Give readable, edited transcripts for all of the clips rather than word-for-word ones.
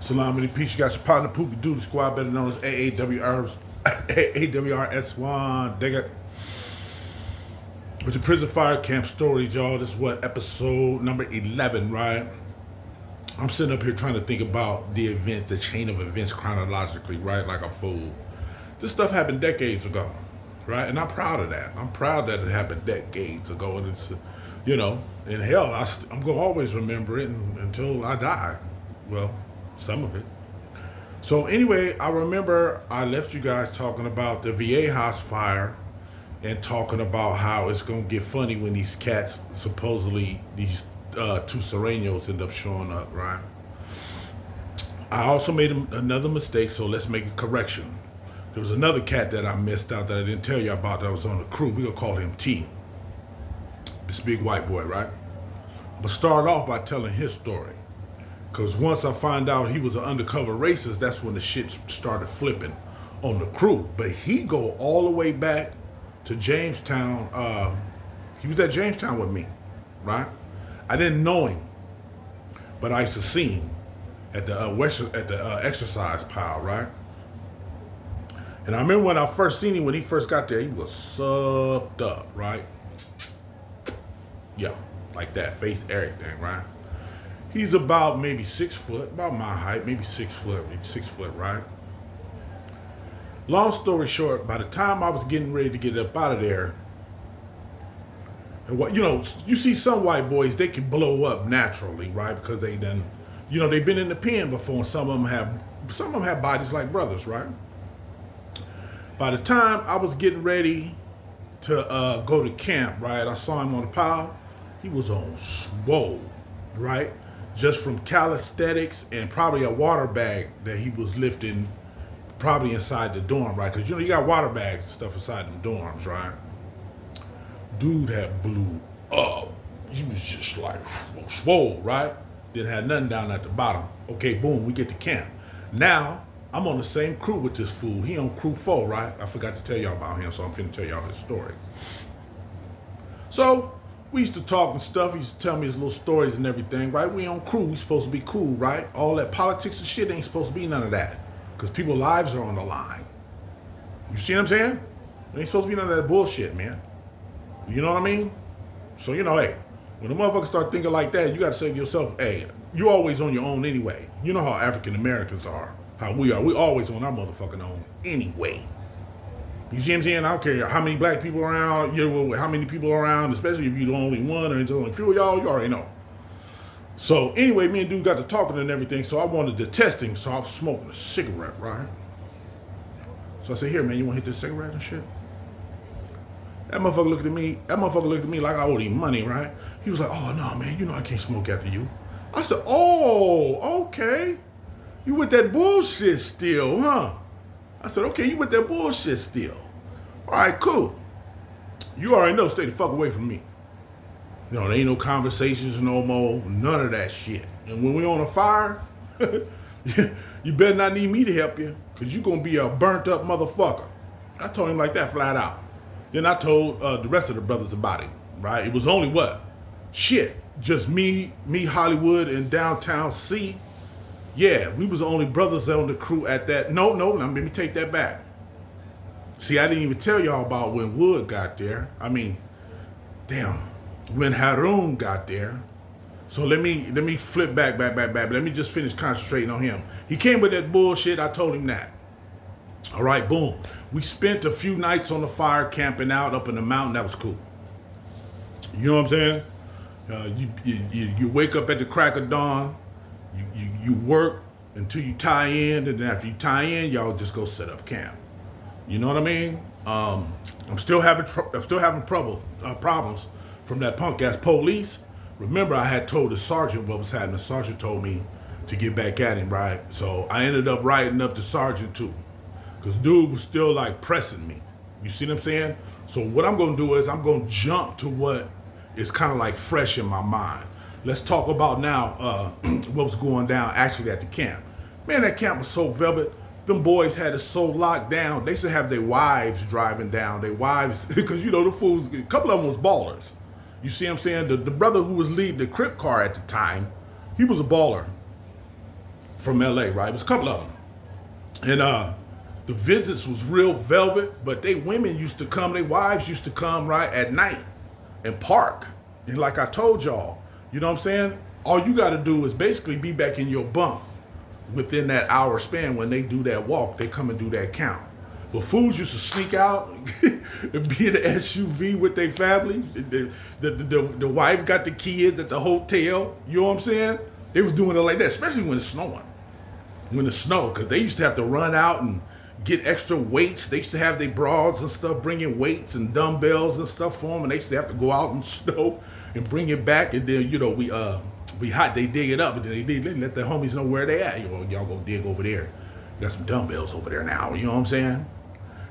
Salamity Peace. You got your partner Pookie Doodle Squad, better known as AAWR's AWRS1. Dig it. With the prison fire camp stories, y'all. This is what, episode number 11, right? I'm sitting up here trying to think about the events, the chain of events chronologically, right? Like a fool. This stuff happened decades ago, right? And I'm proud of that. I'm proud that it happened decades ago. And it's, you know, in hell, I'm going to always remember it until I die. Well, some of it. So anyway, I remember I left you guys talking about the VA house fire and talking about how it's going to get funny when these cats, supposedly these two Surenos, end up showing up, right? I also made another mistake, so let's make a correction. There was another cat that I missed out that I didn't tell you about that was on the crew. We're going to call him T. This big white boy, right? But start off by telling his story. Because once I find out he was an undercover racist, that's when the shit started flipping on the crew. But he go all the way back to Jamestown. He was at Jamestown with me, right? I didn't know him, but I used to see him at the exercise pile, right? And I remember when I first seen him, when he first got there, he was sucked up, right? Yeah, like that, face, everything, right? He's about maybe 6 foot, about my height, maybe 6 foot, maybe 6 foot, right? Long story short, by the time I was getting ready to get up out of there, and what, you know, you see some white boys, they can blow up naturally, right? Because they done, you know, they've been in the pen before, and some of them have bodies like brothers, right? By the time I was getting ready to go to camp, right, I saw him on the pile. He was on swole, right? Just from calisthenics and probably a water bag that he was lifting probably inside the dorm, right? Because, you know, you got water bags and stuff inside them dorms, right? Dude had blew up. He was just like swole, right? Didn't have nothing down at the bottom. Okay, boom, we get to camp. Now, I'm on the same crew with this fool. He on crew 4, right? I forgot to tell y'all about him, so I'm finna tell y'all his story. So, we used to talk and stuff. He used to tell me his little stories and everything, right? We on crew. We supposed to be cool, right? All that politics and shit ain't supposed to be none of that. Because people's lives are on the line. You see what I'm saying? It ain't supposed to be none of that bullshit, man. You know what I mean? So, you know, hey, when a motherfucker start thinking like that, you got to say to yourself, hey, you always on your own anyway. You know how African Americans are, how we are. We always on our motherfucking own anyway. You see what I'm saying? I don't care how many black people are around, how many people are around, especially if you're the only one or it's only a few of y'all, you already know. So anyway, me and dude got to talking and everything, so I wanted to test him, so I was smoking a cigarette, right? So I said, here, man, you want to hit this cigarette and shit? That motherfucker looked at me like I owed him money, right? He was like, oh, no, man, you know I can't smoke after you. I said, oh, okay. You with that bullshit still, huh? I said, okay, you with that bullshit still. All right, cool. You already know, stay the fuck away from me. You know, there ain't no conversations no more, none of that shit. And when we on a fire, you better not need me to help you, because you going to be a burnt up motherfucker. I told him like that flat out. Then I told the rest of the brothers about him, right? It was only what? Shit, just me, Hollywood, and downtown C. Yeah, we was the only brothers on the crew at that. No, let me take that back. See, I didn't even tell y'all about when Wood got there. I mean, damn, when Haroon got there. So let me flip back. Let me just finish concentrating on him. He came with that bullshit. I told him that. All right, boom. We spent a few nights on the fire camping out up in the mountain. That was cool. You know what I'm saying? You wake up at the crack of dawn. You work until you tie in, and then after you tie in, y'all just go set up camp. You know what I mean? I'm still having problems from that punk ass police. Remember, I had told the sergeant what was happening. The sergeant told me to get back at him, right? So I ended up writing up the sergeant too, because dude was still like pressing me. You see what I'm saying? So what I'm gonna do is I'm gonna jump to what is kind of like fresh in my mind. Let's talk about now what was going down actually at the camp. Man, that camp was so velvet. Them boys had it so locked down. They used to have their wives driving down. Their wives, because you know the fools, a couple of them was ballers. You see what I'm saying? The brother who was leading the Crip car at the time, he was a baller. from LA, right? It was a couple of them. And the visits was real velvet, but they women used to come, their wives used to come, right, at night and park. And like I told y'all, you know what I'm saying? All you got to do is basically be back in your bunk within that hour span. When they do that walk, they come and do that count. But fools used to sneak out and be in the SUV with their family. The wife got the kids at the hotel. You know what I'm saying? They was doing it like that, especially when it's snowing. When it snowed, because they used to have to run out and get extra weights. They used to have their broads and stuff bringing weights and dumbbells and stuff for them, and they used to have to go out in snow and bring it back. And then, you know, they dig it up, and then they let the homies know where they at. You know, y'all go dig over there. Got some dumbbells over there now. You know what I'm saying?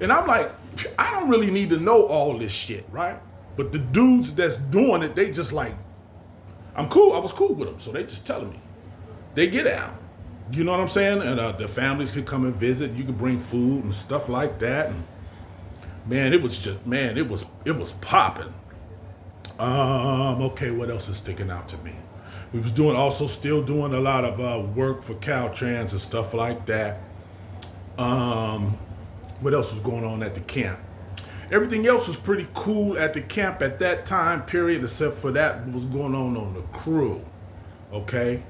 And I'm like, I don't really need to know all this shit, right? But the dudes that's doing it, they just like, I'm cool. I was cool with them, so they just telling me. They get out. You know what I'm saying? And the families could come and visit. You could bring food and stuff like that. And man, it was popping. Okay, what else is sticking out to me? We was still doing a lot of work for Caltrans and stuff like that. What else was going on at the camp? Everything else was pretty cool at the camp at that time period, except for that what was going on the crew. Okay?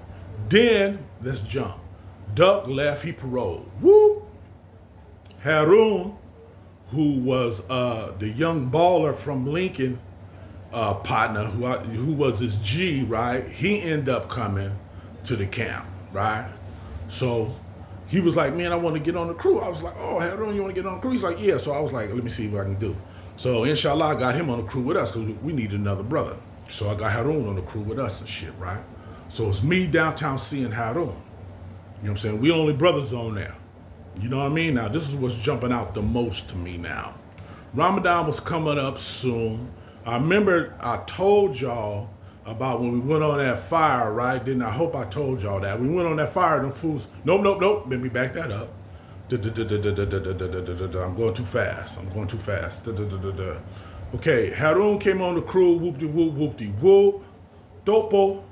Then, let's jump. Duck left, he paroled. Woo! Harun, who was the young baller from Lincoln, partner, who was his G, right? He ended up coming to the camp, right? So he was like, man, I want to get on the crew. I was like, oh, Harun, you want to get on the crew? He's like, yeah. So I was like, let me see what I can do. So inshallah, I got him on the crew with us because we needed another brother. So I got Harun on the crew with us and shit, right? So it's me, Downtown C, and Harun. You know what I'm saying? We only brothers on there. You know what I mean? Now, this is what's jumping out the most to me now. Ramadan was coming up soon. I remember I told y'all about when we went on that fire, right? Didn't I? Hope I told y'all that. We went on that fire, them fools. Nope. Let me back that up. I'm going too fast. Okay, Harun came on the crew. Whoop-de-whoop. Topo.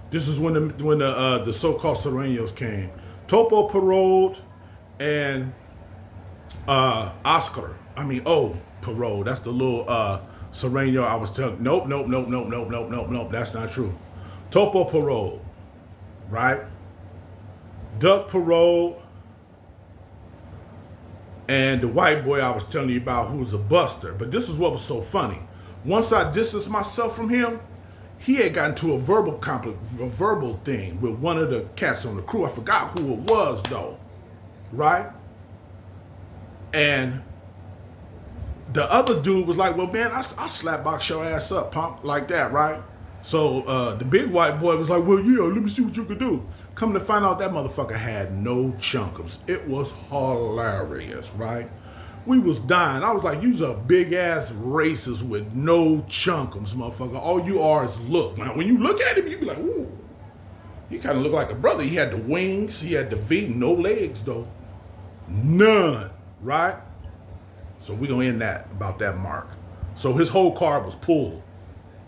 This is when the so-called Sureños came. Topo paroled and paroled. That's the little Sureño I was telling. Nope. That's not true. Topo paroled, right? Duck paroled, and the white boy I was telling you about, who was a buster. But this is what was so funny. Once I distanced myself from him, he had gotten to a verbal thing with one of the cats on the crew. I forgot who it was though, right? And the other dude was like, well, man, I'll slap box your ass up, punk, like that, right? So the big white boy was like, well, yeah, let me see what you can do. Come to find out, that motherfucker had no chunkums. It was hilarious, right? We was dying. I was like, you's a big ass racist with no chunkums, motherfucker. All you are is look. Now, when you look at him, you be like, ooh, he kind of look like a brother. He had the wings, he had the V, no legs though. None, right? So we gonna end that about that mark. So his whole card was pulled.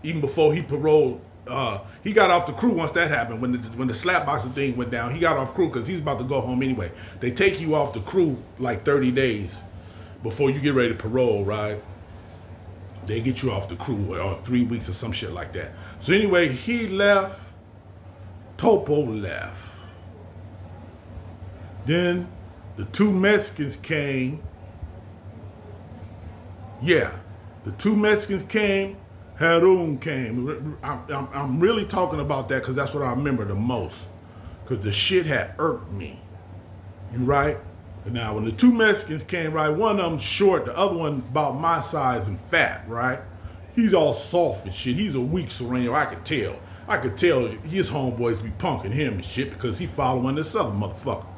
Even before he paroled, he got off the crew once that happened. When the slapboxing thing went down, he got off crew because he was about to go home anyway. They take you off the crew like 30 days before you get ready to parole, right? They get you off the crew, or 3 weeks or some shit like that. So anyway, he left. Topo left. Then the two Mexicans came. Yeah, the two Mexicans came. Harun came. I'm really talking about that because that's what I remember the most. Because the shit had irked me. You right? And now when the two Mexicans came, right, one of them short, the other one about my size and fat, right? He's all soft and shit. He's a weak Sureno. I could tell his homeboys be punking him and shit because he following this other motherfucker.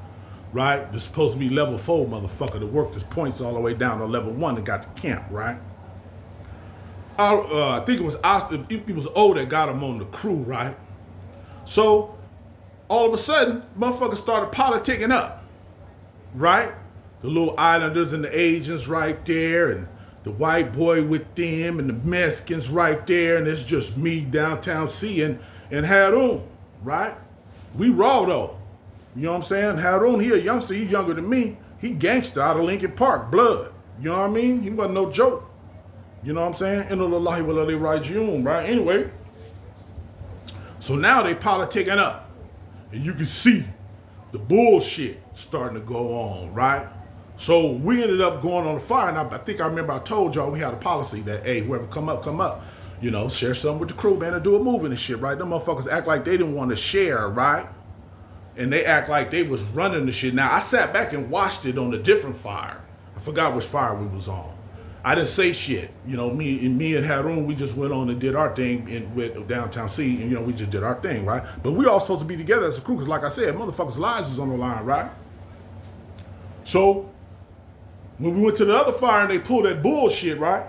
Right? This supposed to be level 4 motherfucker that worked his points all the way down to level 1 and got to camp, right? I think it was O that got him on the crew, right? So all of a sudden, motherfuckers started politicking up, right? The little islanders and the Asians right there, and the white boy with them, and the Mexicans right there, and it's just me, Downtown C, and Harun, right? We raw though. You know what I'm saying? Harun, he a youngster, he younger than me. He gangster out of Lincoln Park, blood. You know what I mean? He wasn't no joke. You know what I'm saying? Innalillahi wa ilaihi raji'un, right? Anyway, so now they politicking up. And you can see the bullshit starting to go on, right? So we ended up going on the fire, and I think I remember I told y'all we had a policy that, hey, whoever come up, you know, share something with the crew, man, and do a moving and shit, right? Them motherfuckers act like they didn't want to share, right? And they act like they was running the shit. Now, I sat back and watched it on a different fire. I forgot which fire we was on. I didn't say shit. You know, me and Harun, we just went on and did our thing with Downtown C, and, you know, we just did our thing, right? But we all supposed to be together as a crew, because like I said, motherfuckers' lives was on the line, right? So, when we went to the other fire and they pulled that bullshit, right?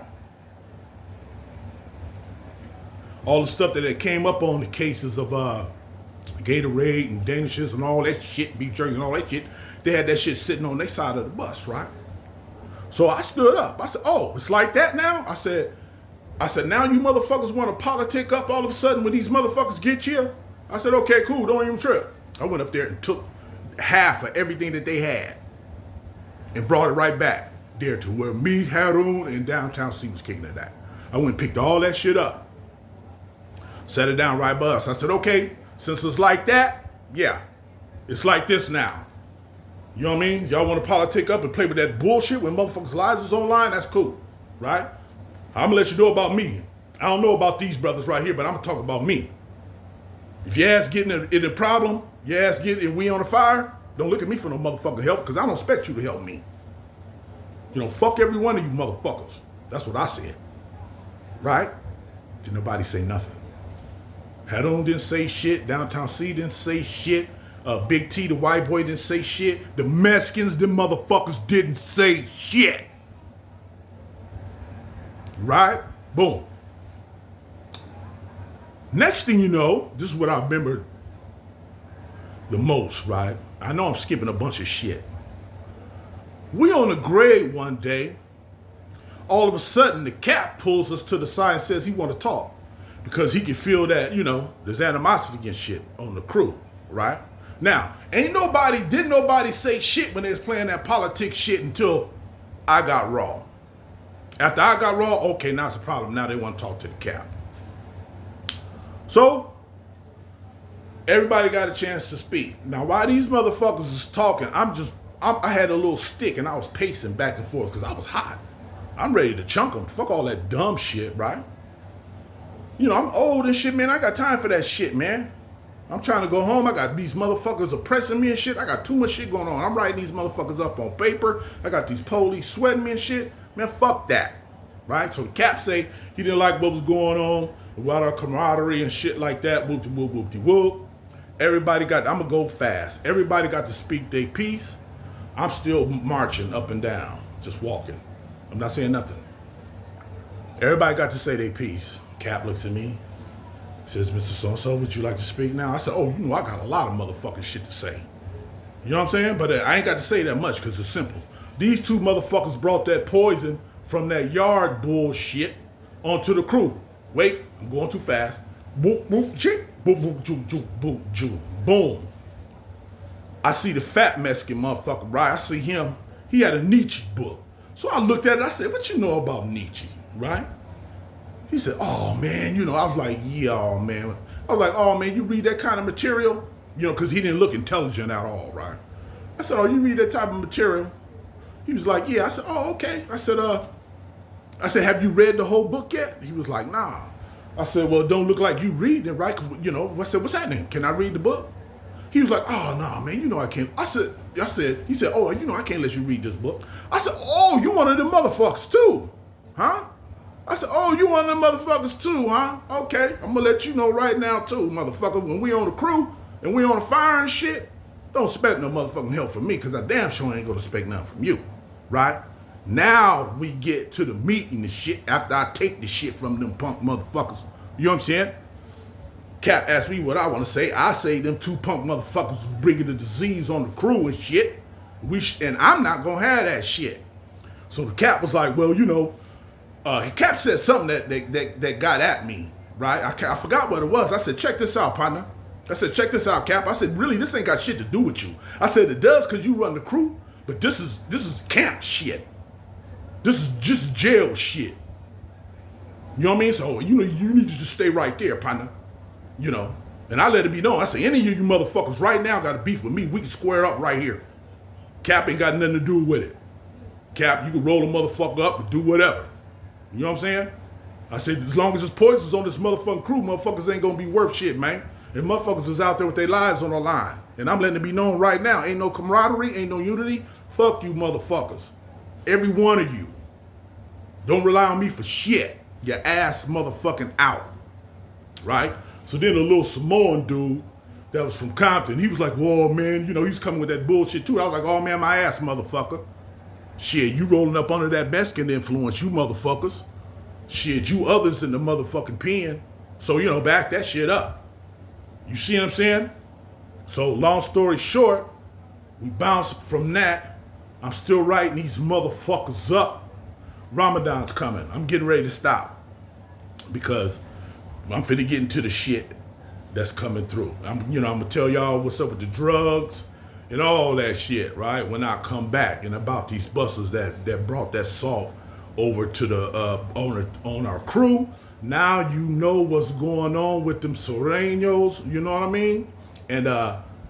All the stuff that came up on the cases of Gatorade and Danishes and all that shit, beef jerky and all that shit, they had that shit sitting on their side of the bus, right? So I stood up. I said, oh, it's like that now? I said, now you motherfuckers want to politic up all of a sudden when these motherfuckers get here? I said, okay, cool, don't even trip. I went up there and took half of everything that they had and brought it right back there to where me, Harun, and Downtown C was kicking it at. I went and picked all that shit up, set it down right by us. I said, okay, since it's like that, yeah, it's like this now. You know what I mean? Y'all want to politic up and play with that bullshit when motherfuckers' lives is online? That's cool, right? I'm going to let you know about me. I don't know about these brothers right here, but I'm going to talk about me. If your ass getting in a problem, your ass getting, and we on a fire, don't look at me for no motherfucking help, because I don't expect you to help me. You know, fuck every one of you motherfuckers. That's what I said. Right? Did nobody say nothing. Harun didn't say shit. Downtown C didn't say shit. Big T, the white boy, didn't say shit. The Mexicans, them motherfuckers didn't say shit. Right? Boom. Next thing you know, this is what I remember the most, right? I know I'm skipping a bunch of shit. We on the grade one day. All of a sudden, the cap pulls us to the side and says he want to talk. Because he can feel that, you know, there's animosity against shit on the crew, right? Now, didn't nobody say shit when they was playing that politics shit until I got raw. After I got raw, okay, now it's a problem. Now they want to talk to the cap. So, everybody got a chance to speak. Now, while these motherfuckers is talking, I had a little stick and I was pacing back and forth because I was hot. I'm ready to chunk them. Fuck all that dumb shit, right? You know, I'm old and shit, man. I got time for that shit, man. I'm trying to go home. I got these motherfuckers oppressing me and shit. I got too much shit going on. I'm writing these motherfuckers up on paper. I got these police sweating me and shit. Man, fuck that. Right? So the cap say he didn't like what was going on about our camaraderie and shit like that. Whoop-de-whoop, whoop-de-whoop. Everybody got, I'm going to go fast. Everybody got to speak their piece. I'm still marching up and down, just walking. I'm not saying nothing. Everybody got to say their piece. Cap looks at me, says, Mr. So-and-so, would you like to speak now? I said, oh, you know, I got a lot of motherfucking shit to say. You know what I'm saying? But I ain't got to say that much because it's simple. These two motherfuckers brought that poison from that yard bullshit onto the crew. Wait, I'm going too fast. Boop, boop, chick. Boop, boop, choo, choo, boop, choo. Boom. I see the fat Mexican motherfucker, right? I see him. He had a Nietzsche book. So I looked at it. I said, what you know about Nietzsche, right? He said, oh, man, you know, I was like, yeah, man. I was like, oh, man, you read that kind of material? You know, because he didn't look intelligent at all, right? I said, oh, you read that type of material? He was like, yeah. I said, oh, okay. I said, have you read the whole book yet? He was like, nah. I said, well, it don't look like you reading it, right? You know, I said, what's happening? Can I read the book? He was like, oh, no, man, you know I can't. He said, oh, you know I can't let you read this book. I said, oh, you one of them motherfuckers too, huh? I said, oh, you one of them motherfuckers too, huh? Okay, I'm gonna let you know right now too, motherfucker. When we on the crew and we on the fire and shit, don't expect no motherfucking help from me, because I damn sure ain't gonna expect nothing from you, right? Now we get to the meeting and shit after I take the shit from them punk motherfuckers. You know what I'm saying? Cap asked me what I want to say. I say them two punk motherfuckers bringing the disease on the crew and shit. And I'm not gonna have that shit. So the Cap was like, well, you know, Cap said something that got at me, right? I forgot what it was. I said, check this out, partner. I said, check this out, Cap. I said, really, this ain't got shit to do with you. I said, it does because you run the crew, but this is camp shit. This is just jail shit. You know what I mean? So, you need to just stay right there, partner. And I let it be known. I say, any of you motherfuckers right now got a beef with me, we can square up right here. Cap ain't got nothing to do with it. Cap, you can roll a motherfucker up and do whatever. You know what I'm saying? I said, as long as it's poisons on this motherfucking crew, motherfuckers ain't gonna be worth shit, man. And motherfuckers is out there with their lives on the line. And I'm letting it be known right now, ain't no camaraderie, ain't no unity. Fuck you motherfuckers. Every one of you. Don't rely on me for shit. Your ass motherfucking out. Right? So then a little Samoan dude that was from Compton, he was like, whoa, man, he's coming with that bullshit too. I was like, oh, man, my ass, motherfucker. Shit, you rolling up under that Mexican influence, you motherfuckers. Shit, you others in the motherfucking pen. So, back that shit up. You see what I'm saying? So, long story short, we bounced from that. I'm still writing these motherfuckers up. Ramadan's coming. I'm getting ready to stop. Because I'm finna get into the shit that's coming through. I'm gonna tell y'all what's up with the drugs and all that shit, right? When I come back, and about these buses that brought that salt over to the on our crew. Now you know what's going on with them Sureños, you know what I mean? And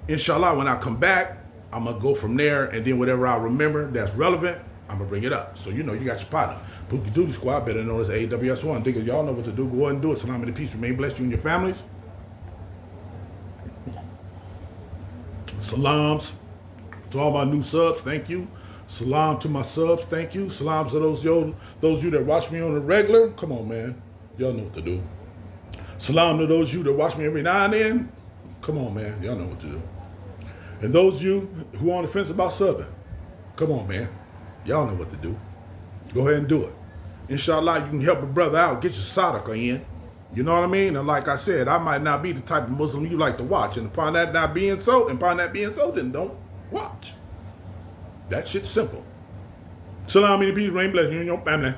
inshallah, when I come back, I'm gonna go from there, and then whatever I remember that's relevant, I'm gonna bring it up. So you got your partner. Pookie Duty Squad, better known as AWS1. Niggas, y'all know what to do. Go ahead and do it. Salam and peace. Remain blessed, you and your families. Salams to all my new subs, thank you. Salam to my subs, thank you. Salams to those you that watch me on the regular. Come on, man. Y'all know what to do. Salam to those you that watch me every now and then. Come on, man. Y'all know what to do. And those you who are on the fence about subbing, come on, man. Y'all know what to do. Go ahead and do it. Inshallah, you can help a brother out, get your sadaqah in. You know what I mean? And like I said, I might not be the type of Muslim you like to watch. And upon that being so, then don't watch. That shit's simple. Salam and peace, rain bless you and your family.